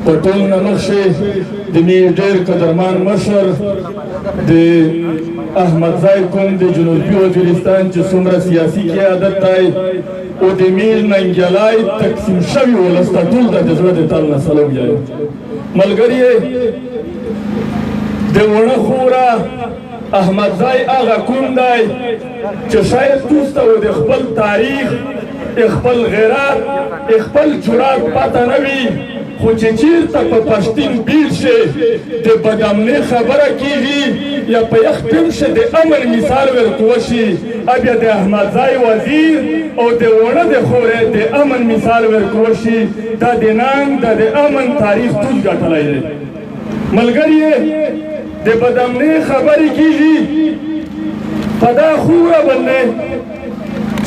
په ټول نه مخکې د میر ډېر قدرمان مشر د احمدزی کوم د جنوبي وزیرستان چې څومره سیاسي قیادت دی او د میر ننګیالی تقسیم شوي ولس ته ټول ته د زړه د تل نه سلام وایم. ملګري د وړه خوره احمدزی هغه کوم دی چې شاید تاسو ته د خپل تاریخ خپل غیرت خپل جرأت پته نه وي خو چې چېرته په پښتون بیل شي د بدامنۍ خبره کېږي یا په یخ ټیم شي د امن مثال ورکوه شي بیا د احمدزی وزیر او د وړه د خورې د امن مثال ورکوه شي دا د ننګ دا د امن تاریخ توس ګټلی دی. ملګري د بدامنۍ خبرې کېږي په دا خوره باندې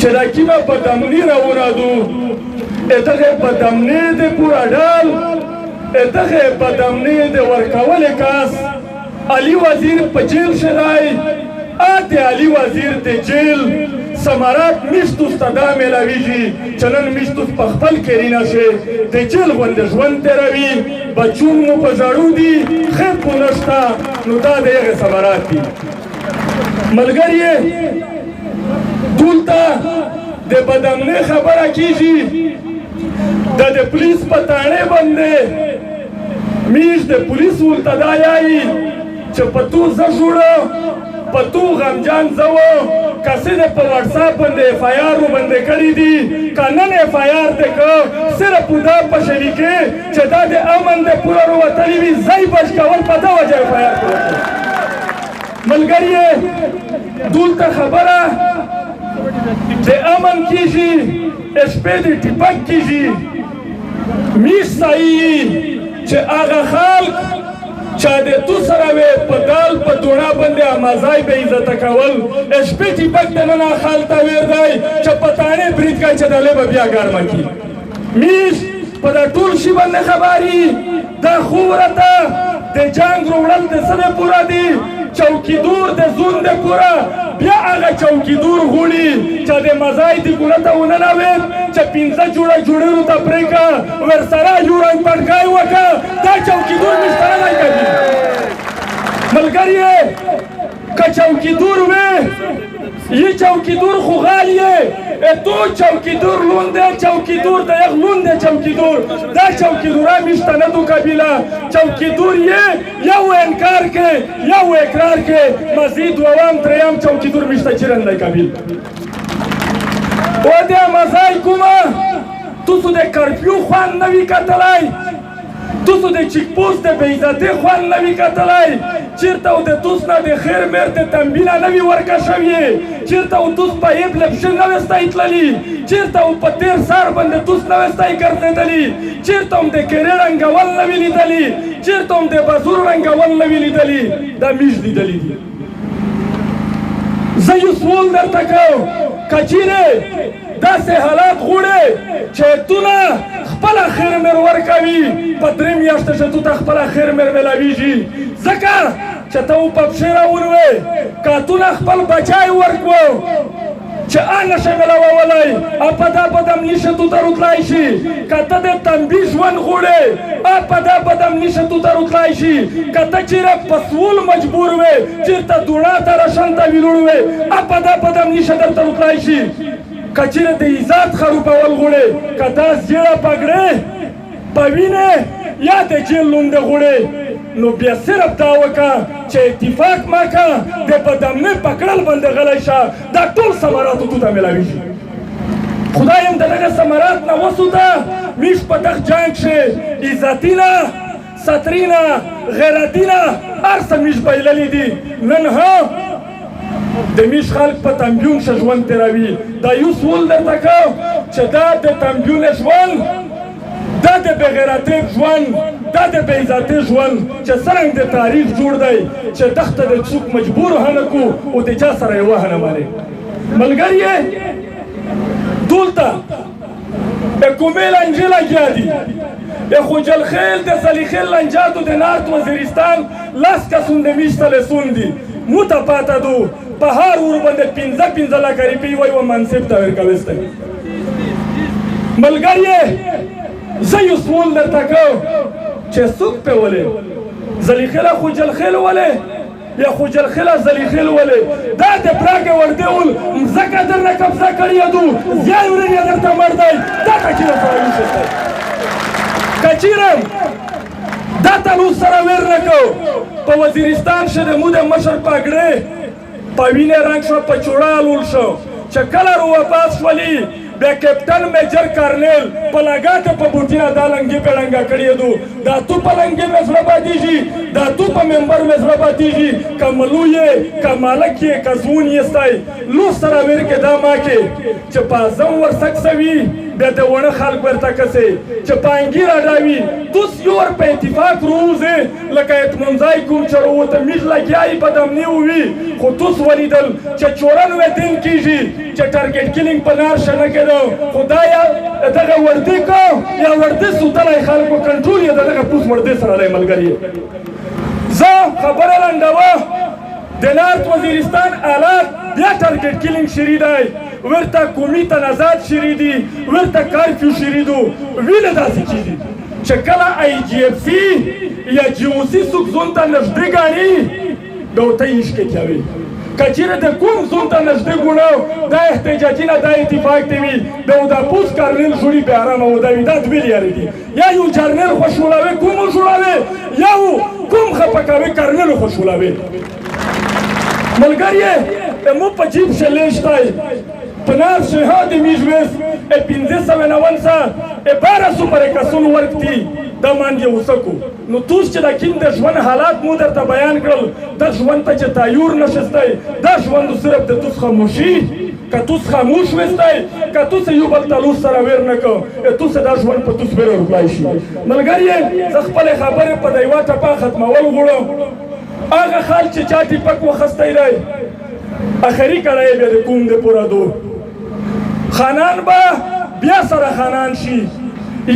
چې دا کومه بدامني راورادو دغه بدامنۍ د پوره ډال دغه بدامنۍ د ورکولې کاس علي وزیر په جیل شدی د علي وزیر د جیل ثمرات میشتوس ته دا میلاویږي چې نن میشتوس په خپل کرینا شي د جیل غوندې ژوند تېروي بچون مو په ژړو دي خیر خو نشته نو دا د هغې ثمرات دي. ملګري دلته د بدامنۍ خبره کېږي د پولیس په تاڼې باندې میش د پولیس ورته دا یایي چې په تو زه جوړه په تو غمجان زه وم که څه د په واټساپ باندې اف آی آر ورباندې کړي دي که نن اف آی آر دی که صرف دا په شریکې چې دا د امن د پوره وتلی وي ځای بچ کول په دا وجه اف آی آر کوي. ملګري دلته خبره د امن کېږي شپې د ټیپک کېږي میش صحیح چې هغه خلک چا د تو سره وې په دال په دوړه باندې احمدزی به عزته کول شپې ټیپک د نن خال ته ویر دی چې په تاڼې برید کوي چې ډلې به بیا ګرمه کړي. میش په دا ټول شي باندې خبري دا خوره ته د جنګ وړل د څه نه پوره دي چوکیدور د زون د پوره بیا هغه چوکیدور غوړي چې د مزای د ګوره ته وننوېد چې پنځه جوړه جوړېرو ته پرېږه ورسره یو رنګ پټکای وکړه دا چوکیدور مشترلی کوي. ملګري که چوکیدور وې یه چوکیدور خو غال یې تو چوکیدور لونده چوکیدور د یخ لونده چوکیدور دا چوکیدورا میشته نه دو قبیله چوکیدور یې یو انکار کې یو اقرار کې مزید دوام دریم چوکیدور میشته چیرنده قبیل. او د احمدزی کومه تاسو د کرفیو خوند نه وي کتلی تاسو د چیک پوسټ د بېعزتۍ خوند نه وي کتلی چېرته او د توس نه د خیر میر د تنبیله نه وي ورکه شوې چېرته او توس په ایب لپشن نه وستی تللي چېرته او په تېر سر باندې توس نه وستی ګرځېدلي چېرته هم د کرې رنګول نه وي لیدلي چېرته هم د بزور رنګول نه وي لیدلي دا میش لیدلي دي. زه یو سوال درته کوم که چېرې داسې حالات غواړې چې تونه خپله خیر میر ورکوي په درې میاشتې چې تو ته خپله خیر میر میلاویږي ځکه چې ته و په پښې راونوې که تونه خپل بچی ورکوو چې نشه میلاوولی په دا بدامني شه تو ته رتلی شي که ته د تنبي ژوند غواړې په دا بدامني شه تو ته رتلی شي که ته چېرې په سول مجبور وې چېرته دوړه ته رشن ته ویلوړ وې په دا بدامني شه درته رتلی شي که چېرې د عزت خروپول غواړې که دا زیړه پګړې په وینې یا د جیل لونده غواړې نو بیا صرف دا وکړه چې اتفاق ما کړه د بدامنۍ پکړل باندې غلی شه دا ټول ثمرات تو ته میلاویږي. خدای هم د دغه ثمرات نه وسوته میش په دغه جنګ کښې عزتي نه ستري نه غیرتي نه هر څه میش بایللي دي. نن هم د میش خلک په تنبیون ښه ژوند تېروي. دا یو سوال درته کوم چې دا د تنبیون ژوند دا د بېغیرتۍ ژوند دا د بېعزتۍ ژوند چې څرنګه د تاریخ جوړ دی چې دښته د څوک مجبور هنه کو او د چا سره یې وهنه مانې. ملګري دلته کومې لانجې لګیا دي د خوجلخیل د سلیخیل لنجاتو د نارت وزیرستان لاس کسون د میش تلسون دي موته پاته دو په هر ور باندې 15 لکه روپۍ وایي و منصب ته ورکوستی. ملګري زه یو سوال درته کوم چې څوک پې ولې زلیخیله خوجلخیل ولې یا خوجلخیله زلیخیل ولې دا د پراګې وردې ول مځکه درنه قبضه کړې دو زیان ورنې درته مړ دی دا کچیره سره وشستی کچیره دا تلوس سره ویر نه کو په وزیرستان شه د مو د مشر پګړې په وینې رنګ شو په چوړه لول شو چې کله رو واپس شولي بیا کپټن میجر کارنیل په لګاته په بوټینه دا لنګې پیړنګه کړې دو دا تو په لنګې مې زړه بادیږي دا تو په ممبر مې زړه بادیږي که ملو یې که مالک یې که زون یې ستی لو سره ویر کې دا ما کې چې په اعظم ورسک سوي بیا د وړه خلک ورته کسې چې پانګي راډاوي توس یور په اتفاق روزې لکه اطمنځای کوم چې روته میږ لګیایي په دمني ووي خو توس ولیدل چې چورن و دین کیږي چې ټارګټ کیلینګ په نار شه نه کېدو خو دا یا دغه وردي کو یا وردي سوتلی خلکو کنټرول یې د دغه پوس وردي سره دی ملګري زه خبره لنډوه د نارت وزیرستان آلات بیا ټارګټ کیلینګ شری دی ورته قومي تنازعات شری دي ورته کارفیو شری دو ویله داسې کېږي چې کله آی جی اف سی یا جی او سی څوک ځون ته نږدې ګاڼي بیا ورته یې عشق کوي که چېرې د کوم ځون ته نږدې ګوڼه دا احتجاجي نه دا اتفاق دی وي د اوداپوس کارنیل جوړي بې ارامه ودوي دا دوې لارې دي یا یو جرنیل خوشحولوي کوم وژوړوي یا کوم خفه کوي کارنیل خوشحولوي ملګری مو په جیب شلیشتای پنار شهاد میجویس 1590 1200 پر کسون ورکتی د مانګي وسکو نو توس چې د کیم د ژوند حالات مو درته بیان کړل د ژوند ته چې تایور نشستی دا ژوند صرف د توس خاموشي که توس خاموش وستی که توس یو بل تلوس سره ویر نه کو توس دا ژوند په توس ویر ورغلای شي ملګری زه خپل خبره په دیوا ټپه ختمول غواړم هغه خال چې چا ټیپک وخستی دی اخري کړی بیا د کوم د پوره دو خانان به بیا سره خانان شي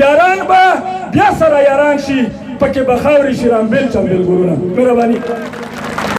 یاران به بیا سره یاران شي پکې به خاورې شي رامبیل چمبیل ګورونه مهرباني